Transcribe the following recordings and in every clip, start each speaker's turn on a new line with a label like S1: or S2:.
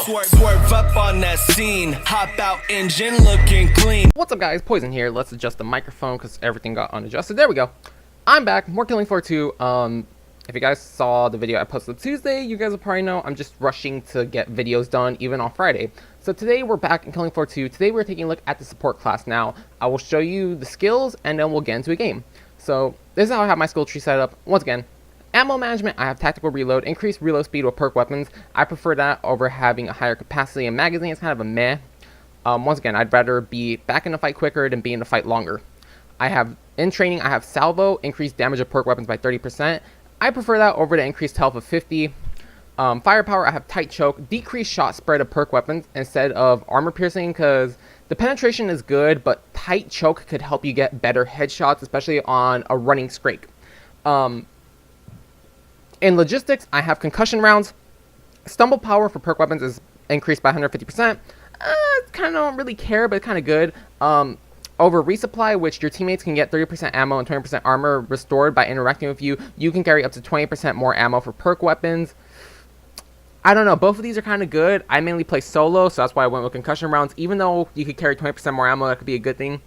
S1: Swerve up on that scene, hop out engine looking clean.
S2: What's up guys, Poison here. Let's adjust the microphone because everything got unadjusted. There we go. I'm back, more Killing Floor 2. If you guys saw the video I posted Tuesday, you guys will probably know I'm just rushing to get videos done even on Friday. So today we're back in Killing Floor 2. Today we're taking a look at the support class. Now, I will show you the skills and then we'll get into a game. So this is how I have my skill tree set up. Once again, ammo management, I have tactical reload, increased reload speed with perk weapons. I prefer that over having a higher capacity in magazine. It's kind of a meh. Once again, I'd rather be back in the fight quicker than be in the fight longer. I have, in training, I have salvo, increased damage of perk weapons by 30%. I prefer that over the increased health of 50. Firepower, I have tight choke, decreased shot spread of perk weapons instead of armor piercing because the penetration is good, but tight choke could help you get better headshots, especially on a running scrake. In logistics, I have concussion rounds. Stumble power for perk weapons is increased by 150%. Kind of don't really care, but kind of good. Over resupply, which your teammates can get 30% ammo and 20% armor restored by interacting with you. You can carry up to 20% more ammo for perk weapons. I don't know. Both of these are kind of good. I mainly play solo, so that's why I went with concussion rounds. Even though you could carry 20% more ammo, that could be a good thing.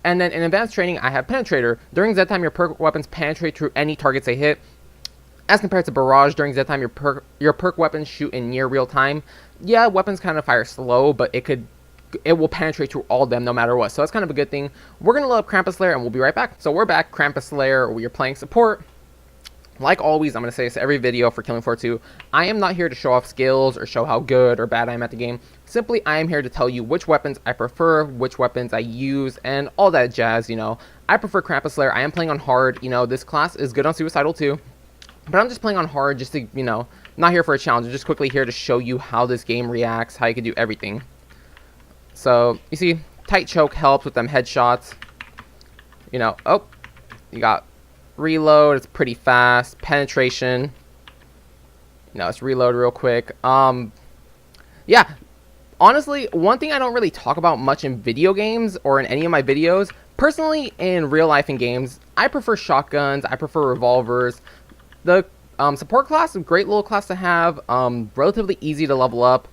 S2: And then in advanced training, I have penetrator. During Z time, your perk weapons penetrate through any targets they hit. As compared to barrage, during Z time, your perk weapons shoot in near real time. Yeah, weapons kind of fire slow, but it will penetrate through all of them no matter what. So that's kind of a good thing. We're going to load up Krampus Slayer and we'll be right back. So we're back, Krampus Slayer, where you're playing support. Like always, I'm going to say this every video for Killing Floor 2. I am not here to show off skills or show how good or bad I am at the game. Simply, I am here to tell you which weapons I prefer, which weapons I use, and all that jazz, you know. I prefer Krampus Slayer. I am playing on hard. You know, this class is good on Suicidal too. But I'm just playing on hard just to, you know, not here for a challenge. I'm just quickly here to show you how this game reacts, how you can do everything. So, you see, tight choke helps with them headshots. You know, oh, you got reload, it's pretty fast. Penetration, you know, let's reload real quick. Yeah, honestly, one thing I don't really talk about much in video games or in any of my videos, personally in real life in games, I prefer shotguns, I prefer revolvers. The support class is a great little class to have, relatively easy to level up.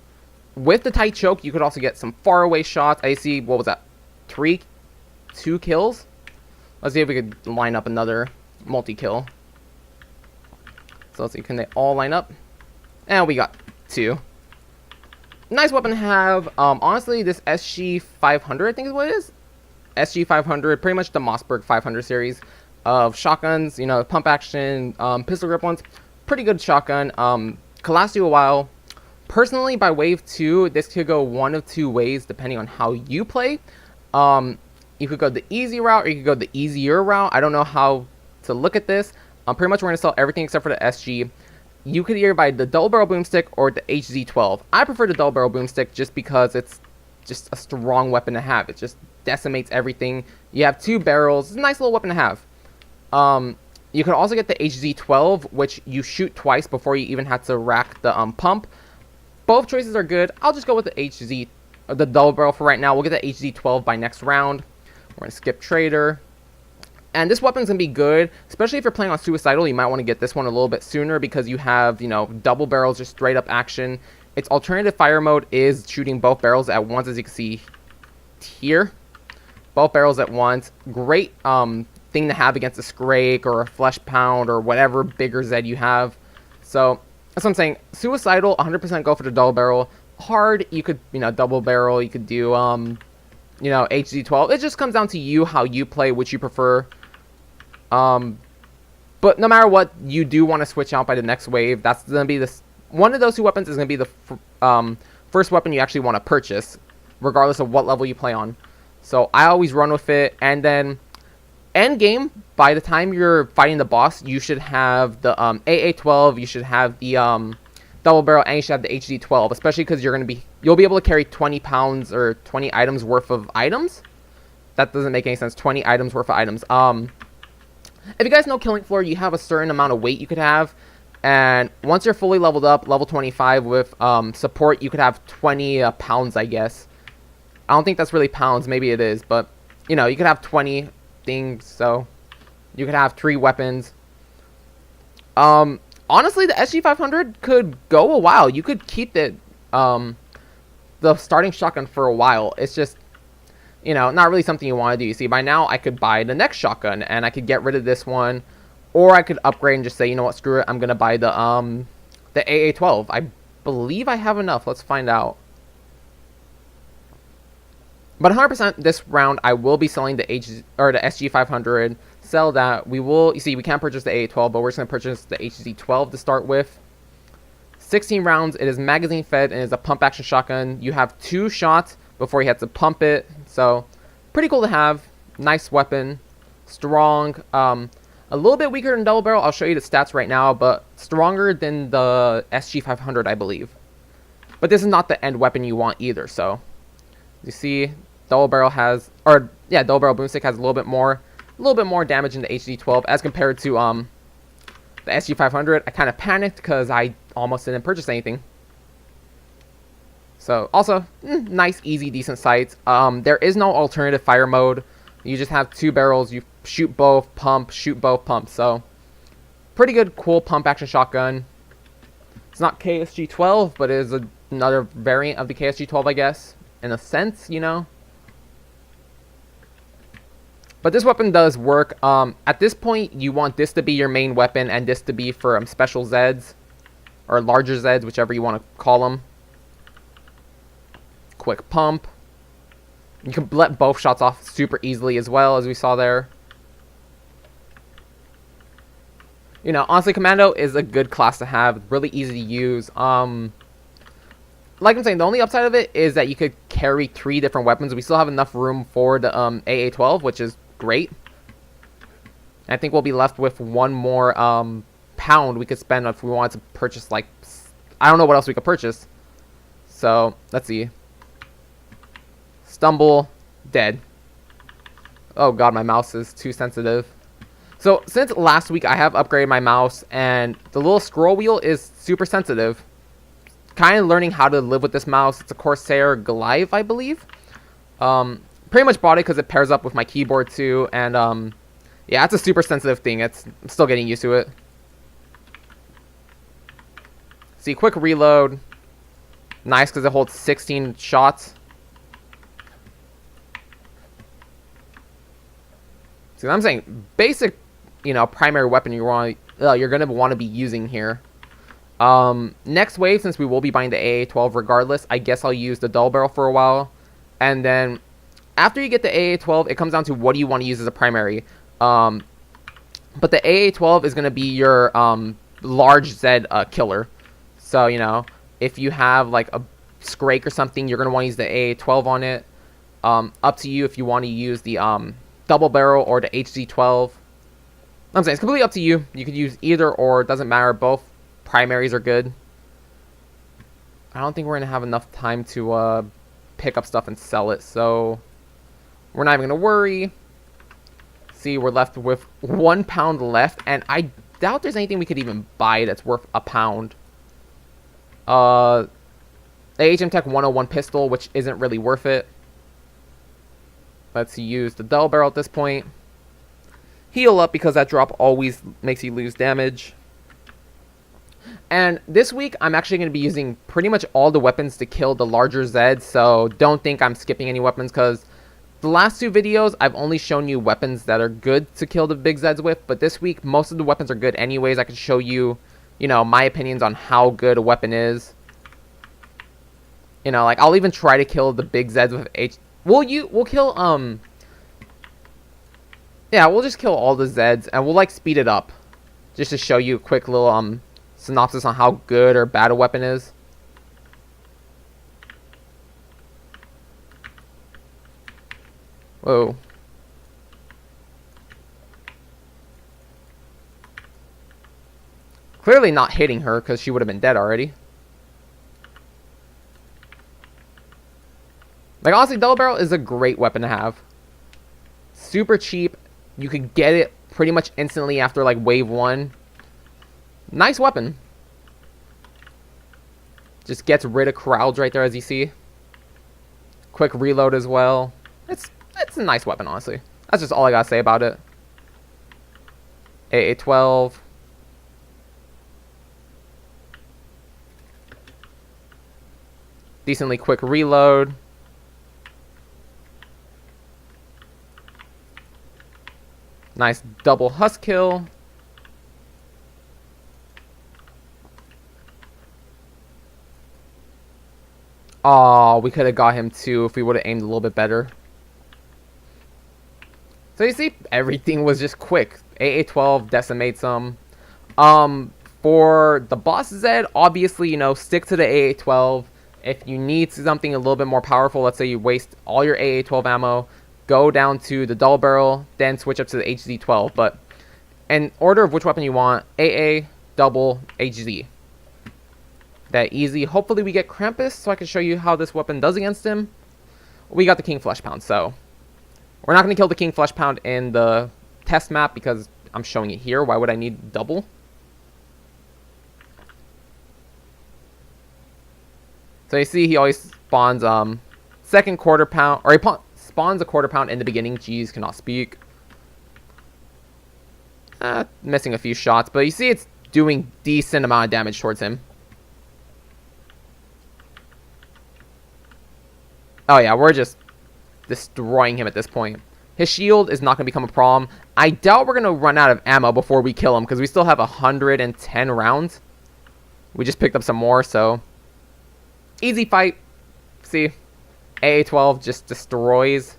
S2: With the tight choke, you could also get some faraway shots. I see, what was that, 2 kills? Let's see if we could line up another multi-kill. So let's see, can they all line up? And we got 2. Nice weapon to have. Honestly, this SG500, I think is what it is. SG500, pretty much the Mossberg 500 series of shotguns. You know, pump action, pistol grip ones. Pretty good shotgun. Could last you a while. Personally, by wave 2, this could go one of 2 ways depending on how you play. You could go the easy route or you could go the easier route. I don't know how to look at this. Pretty much we're going to sell everything except for the SG. You could either buy the double barrel boomstick or the HZ12. I prefer the double barrel boomstick just because it's just a strong weapon to have. It just decimates everything. You have 2 barrels. It's a nice little weapon to have. You can also get the HZ12, which you shoot twice before you even have to rack the pump. Both choices are good. I'll just go with the HZ, the double barrel for right now. We'll get the HZ12 by next round. We're going to skip trader. And this weapon's going to be good, especially if you're playing on Suicidal. You might want to get this one a little bit sooner because you have, you know, double barrels, just straight up action. Its alternative fire mode is shooting both barrels at once, as you can see here. Both barrels at once. Great thing to have against a Scrake or a Flesh Pound or whatever bigger Zed you have. So that's what I'm saying. Suicidal, 100% go for the double barrel. Hard, you could, you know, double barrel. You could do, you know, HZ12. It just comes down to you, how you play, which you prefer. But no matter what, you do want to switch out by the next wave. That's going to be this. One of those 2 weapons is going to be the first weapon you actually want to purchase, regardless of what level you play on. So I always run with it. And then end game, by the time you're fighting the boss, you should have the AA12, you should have the double barrel, and you should have the HZ12, especially because you'll be able to carry 20 pounds or 20 items worth of items. That doesn't make any sense. 20 items worth of items. If you guys know Killing Floor, you have a certain amount of weight you could have, and once you're fully leveled up, level 25 with support, you could have 20 pounds, I guess. I don't think that's really pounds, maybe it is, but you know, you could have 20 things, so you could have 3 weapons. honestly, the SG500 could go a while. You could keep it, the starting shotgun for a while. It's just, not really something you want to do. You see, by now I could buy the next shotgun and I could get rid of this one, or I could upgrade and just say, you know what, screw it, I'm gonna buy the AA-12. I believe I have enough. Let's find out. But 100% this round, I will be selling the the SG500. Sell that. We will. You see, we can't purchase the AA-12, but we're just gonna purchase the HZ-12 to start with. 16 rounds. It is magazine fed and is a pump action shotgun. You have 2 shots before you have to pump it. So, pretty cool to have. Nice weapon. Strong. A little bit weaker than double barrel. I'll show you the stats right now, but stronger than the SG500, I believe. But this is not the end weapon you want either. So, you see, double barrel boomstick has a little bit more damage in the HZ-12 as compared to the SG-500. I kind of panicked because I almost didn't purchase anything. So also, nice, easy, decent sights. There is no alternative fire mode. You just have 2 barrels. You shoot both, pump, shoot both, pump. So pretty good, cool pump action shotgun. It's not KSG-12, but it is another variant of the KSG-12, I guess, in a sense, But this weapon does work. At this point, you want this to be your main weapon and this to be for special Zeds. Or larger Zeds, whichever you want to call them. Quick pump. You can let both shots off super easily as well, as we saw there. Honestly, Commando is a good class to have. Really easy to use. Like I'm saying, the only upside of it is that you could carry 3 different weapons. We still have enough room for the AA-12, which is great. I think we'll be left with 1 more pound we could spend if we wanted to purchase, like, I don't know what else we could purchase. So, let's see. Stumble, dead. Oh god, my mouse is too sensitive. So, since last week, I have upgraded my mouse, and the little scroll wheel is super sensitive. Kind of learning how to live with this mouse. It's a Corsair Goliath, I believe. Pretty much bought it because it pairs up with my keyboard too, and yeah, it's a super sensitive thing. I'm still getting used to it. See, quick reload. Nice because it holds 16 shots. See what I'm saying? Basic, primary weapon you're gonna want to be using here. Next wave, since we will be buying the AA-12 regardless, I guess I'll use the double barrel for a while. And then, after you get the AA-12, it comes down to what do you want to use as a primary. But the AA-12 is going to be your large Zed killer. So, if you have like a Scrake or something, you're going to want to use the AA-12 on it. Up to you if you want to use the double barrel or the HZ-12. I'm saying it's completely up to you. You could use either or, it doesn't matter. Both primaries are good. I don't think we're going to have enough time to pick up stuff and sell it, so we're not even going to worry. See, we're left with 1 pound left, and I doubt there's anything we could even buy that's worth a pound. The HM Tech 101 pistol, which isn't really worth it. Let's use the double barrel at this point. Heal up because that drop always makes you lose damage. And this week, I'm actually going to be using pretty much all the weapons to kill the larger Zeds, so don't think I'm skipping any weapons, because the last 2 videos, I've only shown you weapons that are good to kill the big Zeds with, but this week, most of the weapons are good anyways. I can show you, my opinions on how good a weapon is. Like, I'll even try to kill the big Zeds with we'll kill, yeah, we'll just kill all the Zeds, and we'll, like, speed it up. Just to show you a quick little, synopsis on how good or bad a weapon is. Whoa. Clearly not hitting her because she would have been dead already. Like, honestly, double barrel is a great weapon to have. Super cheap. You can get it pretty much instantly after, like, wave 1. Nice weapon. Just gets rid of crowds right there, as you see. Quick reload as well. It's a nice weapon, honestly. That's just all I gotta say about it. AA-12. decently quick reload. Nice double husk kill. Oh, we could have got him too if we would have aimed a little bit better. So you see, everything was just quick. AA-12 decimates them. For the boss Zed, obviously, you know, stick to the AA-12. If you need something a little bit more powerful, let's say you waste all your AA-12 ammo, go down to the double barrel, then switch up to the HZ-12. But in order of which weapon you want, AA, double, HZ. That easy. Hopefully we get Krampus so I can show you how this weapon does against him. We got the King Flesh Pound, so we're not going to kill the King Flesh Pound in the test map because I'm showing it here. Why would I need double? So you see he always spawns second quarter pound, or he spawns a quarter pound in the beginning. Jeez, cannot speak. Missing a few shots, but you see it's doing decent amount of damage towards him. Oh yeah, we're just destroying him at this point. His shield is not going to become a problem. I doubt we're going to run out of ammo before we kill him, because we still have 110 rounds. We just picked up some more, so easy fight. See, AA-12 just destroys.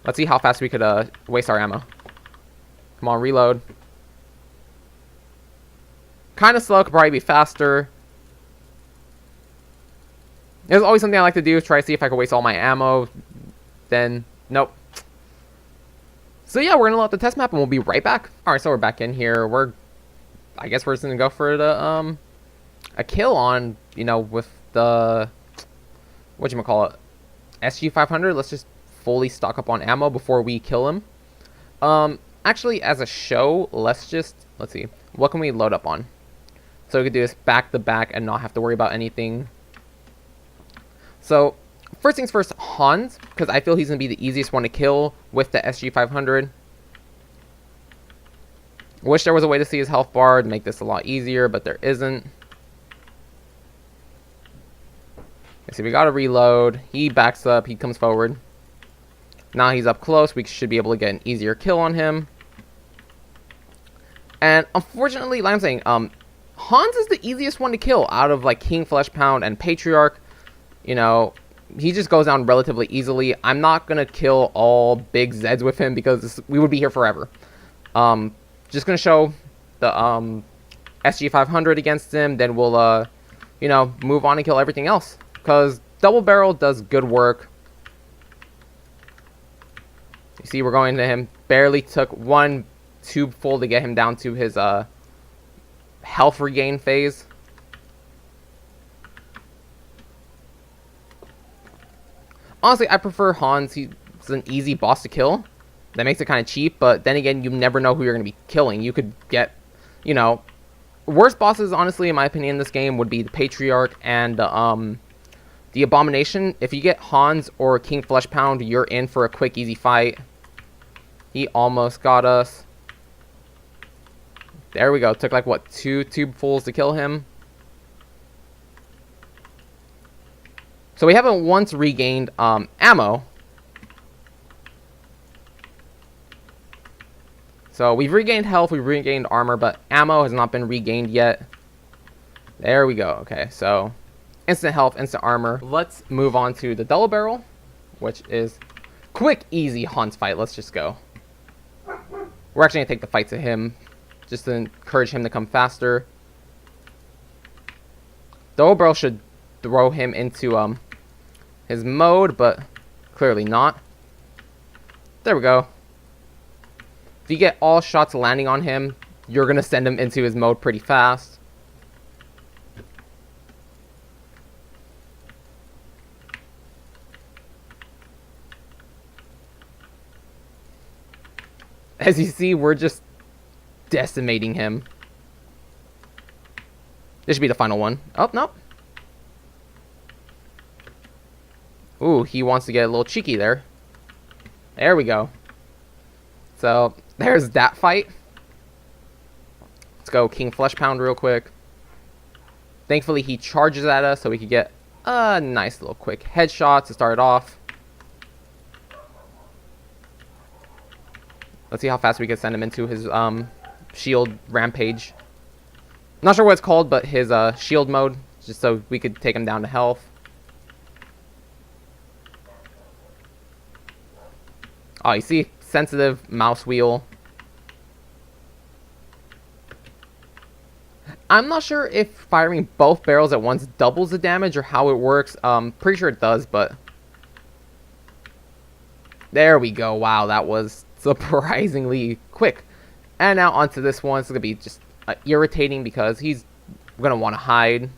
S2: Let's see how fast we could waste our ammo. Come on, reload. Kind of slow, could probably be faster. There's always something I like to do, try to see if I can waste all my ammo. Then, nope. So yeah, we're going to load up the test map and we'll be right back. Alright, so we're back in here. I guess we're just going to go for the, a kill on, you know, with the, whatchamacallit, SG-500. Let's just fully stock up on ammo before we kill him. Actually, as a show, let's see, what can we load up on? So we could do this back to back and not have to worry about anything. So, first things first, Hans, because I feel he's going to be the easiest one to kill with the SG-500. Wish there was a way to see his health bar to make this a lot easier, but there isn't. See, we got to reload. He backs up, he comes forward. Now he's up close, we should be able to get an easier kill on him. And unfortunately, like I'm saying, Hans is the easiest one to kill out of like King Flesh Pound and Patriarch. You know, he just goes down relatively easily. I'm not going to kill all big Zeds with him because we would be here forever. Just going to show the SG-500 against him. Then we'll, you know, move on and kill everything else. Because double barrel does good work. You see, we're going to him. Barely took one tube full to get him down to his health regain phase. Honestly, I prefer Hans. He's an easy boss to kill. That makes it kind of cheap, but then again, you never know who you're going to be killing. You could get, you know, worst bosses, honestly, in my opinion, in this game would be the Patriarch and the Abomination. If you get Hans or King Flesh Pound, you're in for a quick, easy fight. He almost got us. There we go. Took like, what, 2 tubefuls to kill him. So we haven't once regained ammo. So we've regained health, we've regained armor, but ammo has not been regained yet. There we go. Okay, so instant health, instant armor. Let's move on to the double barrel, which is quick, easy Hans fight. Let's just go. We're actually going to take the fight to him, just to encourage him to come faster. Double barrel should throw him into his mode, but clearly not. There we go. If you get all shots landing on him, you're going to send him into his mode pretty fast. As you see, we're just decimating him. This should be the final one. Oh, no. Ooh, he wants to get a little cheeky there. There we go. So, there's that fight. Let's go King Flesh Pound real quick. Thankfully, he charges at us so we could get a nice little quick headshot to start it off. Let's see how fast we can send him into his shield rampage. Not sure what it's called, but his shield mode, just so we could take him down to health. Oh, you see? Sensitive mouse wheel. I'm not sure if firing both barrels at once doubles the damage or how it works. Pretty sure it does, but... There we go. Wow, that was surprisingly quick. And now onto this one. It's going to be just irritating because he's going to want to hide.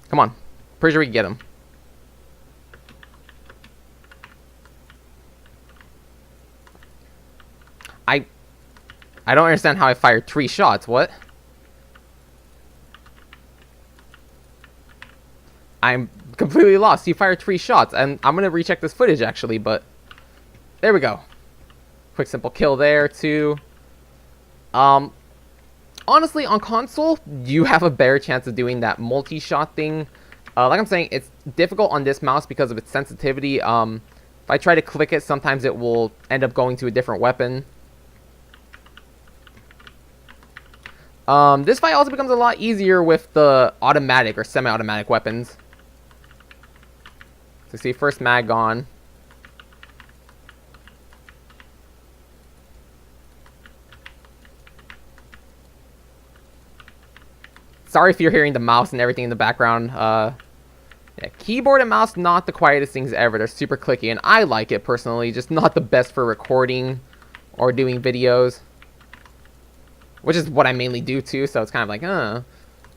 S2: Come on. Pretty sure we can get him. I don't understand how I fired 3 shots. What? I'm completely lost. You fired 3 shots, and I'm gonna recheck this footage actually, but there we go. Quick simple kill there too. Honestly, on console, you have a better chance of doing that multi-shot thing. Like I'm saying, it's difficult on this mouse because of its sensitivity. If I try to click it, sometimes it will end up going to a different weapon. This fight also becomes a lot easier with the automatic or semi-automatic weapons. So see, first mag gone. Sorry if you're hearing the mouse and everything in the background. Yeah, keyboard and mouse, not the quietest things ever. They're super clicky, and I like it personally. Just not the best for recording or doing videos. Which is what I mainly do too, so it's kind of like,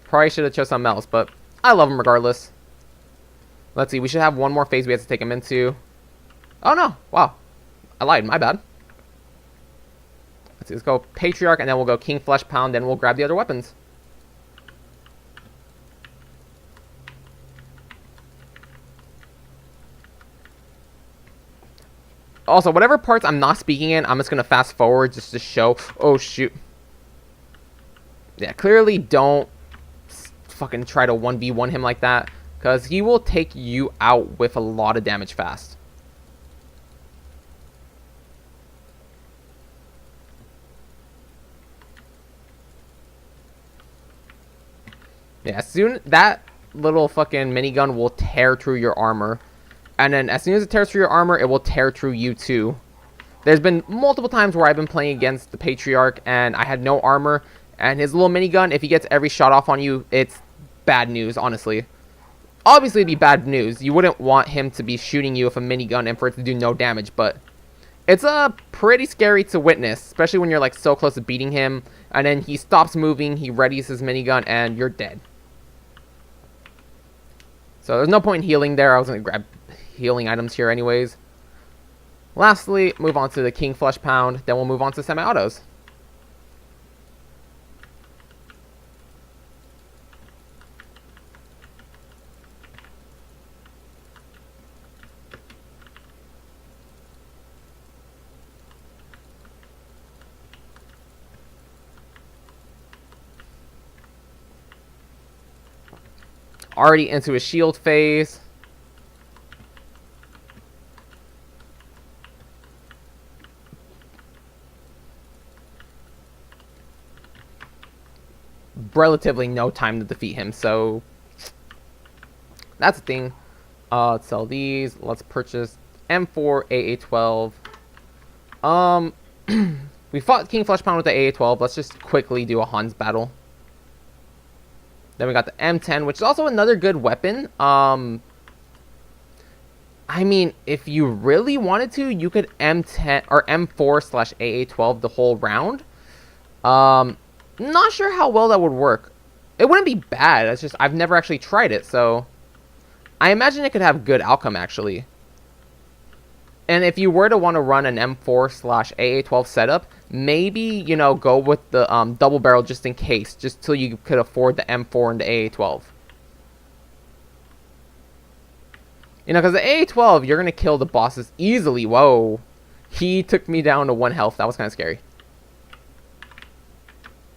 S2: probably should have chose something else, but I love him regardless. Let's see, we should have one more phase we have to take him into. Oh no, wow. I lied, my bad. Let's see, let's go Patriarch, and then we'll go King Flesh Pound, then we'll grab the other weapons. Also, whatever parts I'm not speaking in, I'm just going to fast forward just to show. Oh, shoot. Yeah, clearly don't fucking try to 1v1 him like that, because he will take you out with a lot of damage fast. Yeah, soon that little fucking minigun will tear through your armor. And then as soon as it tears through your armor, it will tear through you too. There's been multiple times where I've been playing against the Patriarch and I had no armor. And his little minigun, if he gets every shot off on you, it's bad news, honestly. Obviously, it'd be bad news. You wouldn't want him to be shooting you with a minigun and for it to do no damage. But it's pretty scary to witness, especially when you're like so close to beating him. And then he stops moving, he readies his minigun, and you're dead. So there's no point in healing there. I was going to grab healing items here anyways. Lastly, move on to the King Flesh Pound. Then we'll move on to semi-autos. Already into his shield phase. Relatively no time to defeat him, so that's the thing. Let's sell these. Let's purchase M4 AA12. We fought King Flesh Pound with the AA12. Let's just quickly do a Hans battle. Then we got the M10, which is also another good weapon. I mean, if you really wanted to, you could M10 or M4/AA12 the whole round. Not sure how well that would work. It wouldn't be bad. It's just I've never actually tried it, so I imagine it could have good outcome actually. And if you were to want to run an M4/AA12 setup, maybe, you know, go with the double barrel just in case, just till you could afford the M4 and the AA12. You know, because the AA-12, you're going to kill the bosses easily. Whoa. He took me down to 1 health. That was kind of scary.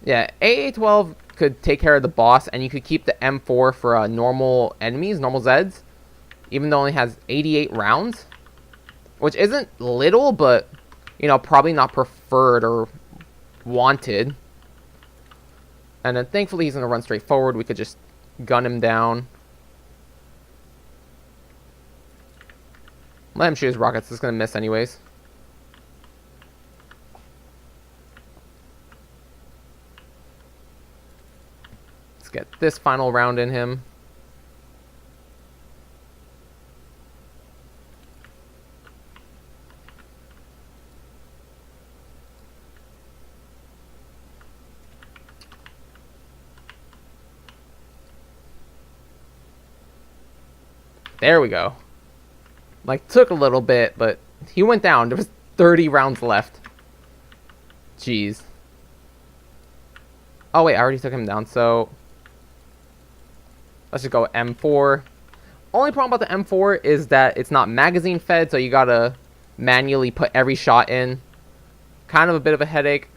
S2: Yeah, AA-12 could take care of the boss, and you could keep the M4 for normal enemies, normal Zeds, even though it only has 88 rounds, which isn't little, but, you know, probably not preferred or wanted. And then thankfully he's going to run straight forward. We could just gun him down. Let him shoot his rockets. It's going to miss anyways. Let's get this final round in him. There we go. Like, took a little bit, but he went down. There was 30 rounds left. Jeez. Oh, wait, I already took him down, so... let's just go M4. Only problem about the M4 is that it's not magazine fed, so you gotta manually put every shot in. Kind of a bit of a headache.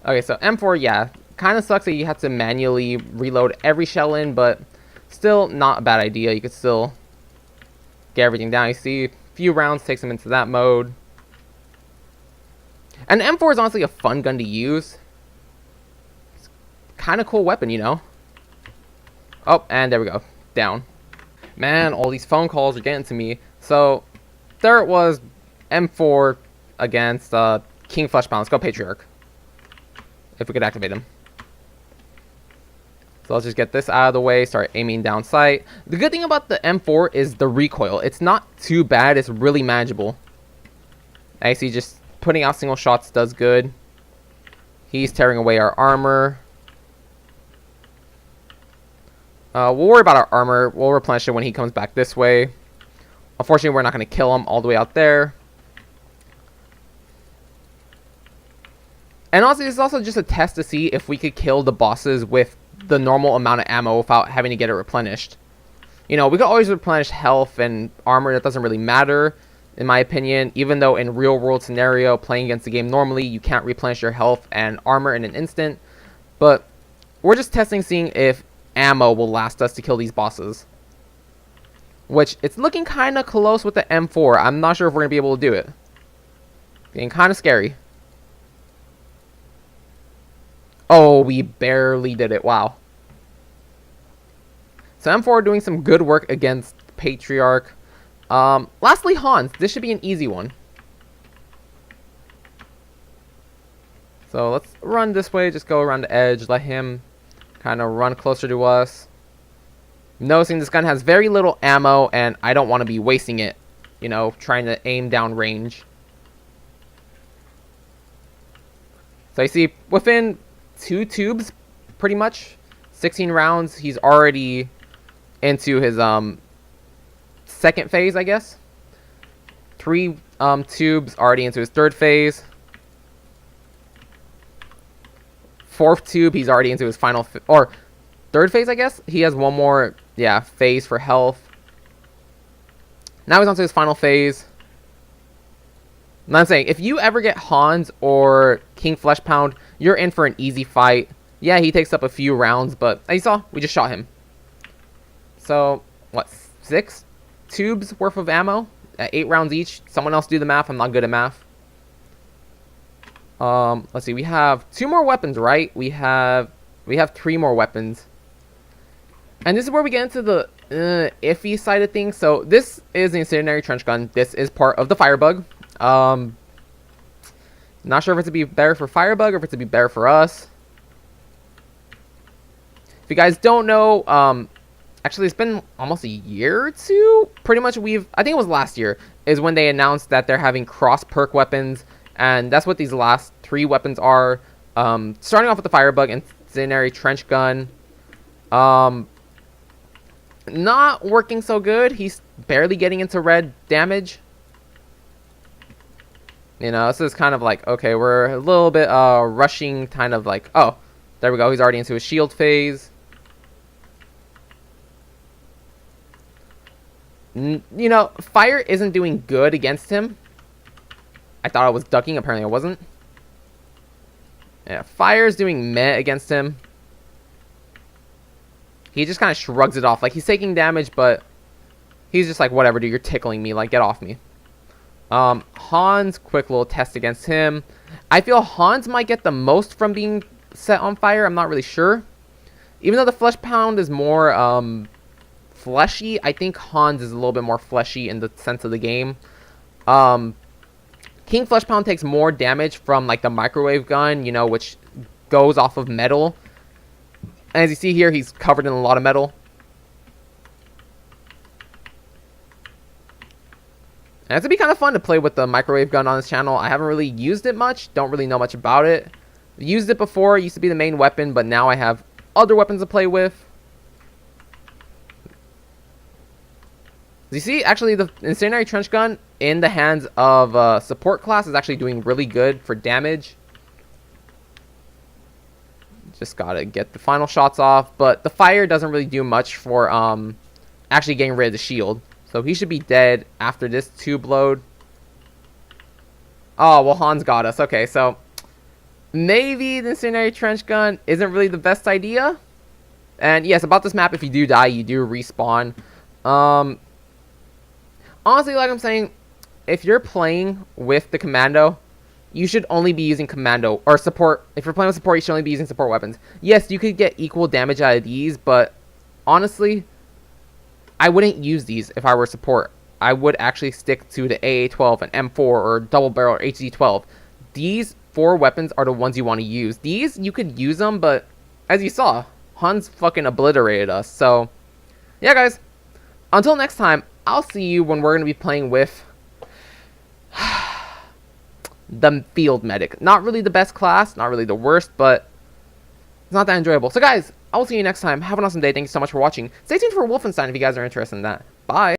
S2: Okay, so M4, yeah. Kind of sucks that you have to manually reload every shell in, but still not a bad idea. You could still get everything down. You see, a few rounds takes him into that mode. And the M4 is honestly a fun gun to use. It's kind of cool weapon, you know. Oh, and there we go. Down. Man, all these phone calls are getting to me. So, there it was. M4 against King Fleshpound. Let's go Patriarch. If we could activate him. So let's just get this out of the way, start aiming down sight. The good thing about the M4 is the recoil. It's not too bad, it's really manageable. I see just putting out single shots does good. He's tearing away our armor. We'll worry about our armor. We'll replenish it when he comes back this way. Unfortunately, we're not going to kill him all the way out there. And also, this is also just a test to see if we could kill the bosses with the normal amount of ammo without having to get it replenished. You know, we can always replenish health and armor. That doesn't really matter, in my opinion. Even though in real world scenario, playing against the game normally, you can't replenish your health and armor in an instant. But we're just testing, seeing if ammo will last us to kill these bosses. Which, it's looking kind of close with the M4. I'm not sure if we're going to be able to do it. Getting kind of scary. Oh, we barely did it. Wow. So M4 doing some good work against Patriarch. Lastly, Hans. This should be an easy one. So let's run this way. Just go around the edge. Let him kind of run closer to us. Noticing this gun has very little ammo, and I don't want to be wasting it, you know, trying to aim down range. So you see, within 2 tubes, pretty much, 16 rounds, he's already into his second phase, I guess. 3 tubes already into his third phase. 4th tube, he's already into his final or third phase, I guess. He has one more, yeah, phase for health. Now he's on to his final phase. And I'm saying, if you ever get Hans or King Fleshpound, you're in for an easy fight. Yeah, he takes up a few rounds, but as you saw, we just shot him. So, what, 6 tubes worth of ammo at 8 rounds each? Someone else do the math. I'm not good at math. Let's see. We have 2 more weapons, right? We have 3 more weapons. And this is where we get into the iffy side of things. So, this is the incendiary trench gun. This is part of the Firebug. Not sure if it's to be better for Firebug or if it's to be better for us. If you guys don't know, actually it's been almost a year or 2. Pretty much I think it was last year, is when they announced that they're having cross perk weapons. And that's what these last 3 weapons are. Starting off with the Firebug and incendiary trench gun. Not working so good. He's barely getting into red damage. You know, this is kind of like, okay, we're a little bit rushing, kind of like, oh, there we go. He's already into his shield phase. You know, fire isn't doing good against him. I thought I was ducking. Apparently I wasn't. Yeah, fire's doing meh against him. He just kind of shrugs it off. Like, he's taking damage, but he's just like, whatever, dude. You're tickling me. Like, get off me. Hans, quick little test against him. I feel Hans might get the most from being set on fire. I'm not really sure. Even though the Flesh Pound is more fleshy, I think Hans is a little bit more fleshy in the sense of the game. King Flesh Pound takes more damage from like the microwave gun, you know, which goes off of metal. And as you see here, he's covered in a lot of metal. And it's gonna be kind of fun to play with the microwave gun on this channel. I haven't really used it much, don't really know much about it. Used it before, it used to be the main weapon, but now I have other weapons to play with. As you see, actually, the Incendiary Trench Gun in the hands of support class is actually doing really good for damage. Just gotta get the final shots off, but the fire doesn't really do much for actually getting rid of the shield. So he should be dead after this tube load. Oh, well, Hans got us. Okay, so maybe the Incendiary Trench Gun isn't really the best idea. And yes, about this map, if you do die, you do respawn. Honestly, like I'm saying, if you're playing with the Commando, you should only be using Commando or support. If you're playing with support, you should only be using support weapons. Yes, you could get equal damage out of these, but honestly, I wouldn't use these if I were support. I would actually stick to the AA-12 and M4 or double barrel or HG-12. These 4 weapons are the ones you want to use. These, you could use them, but as you saw, Hans fucking obliterated us. So, yeah, guys. Until next time, I'll see you when we're going to be playing with the Field Medic. Not really the best class, not really the worst, but it's not that enjoyable. So, guys, I will see you next time. Have an awesome day. Thank you so much for watching. Stay tuned for Wolfenstein if you guys are interested in that. Bye.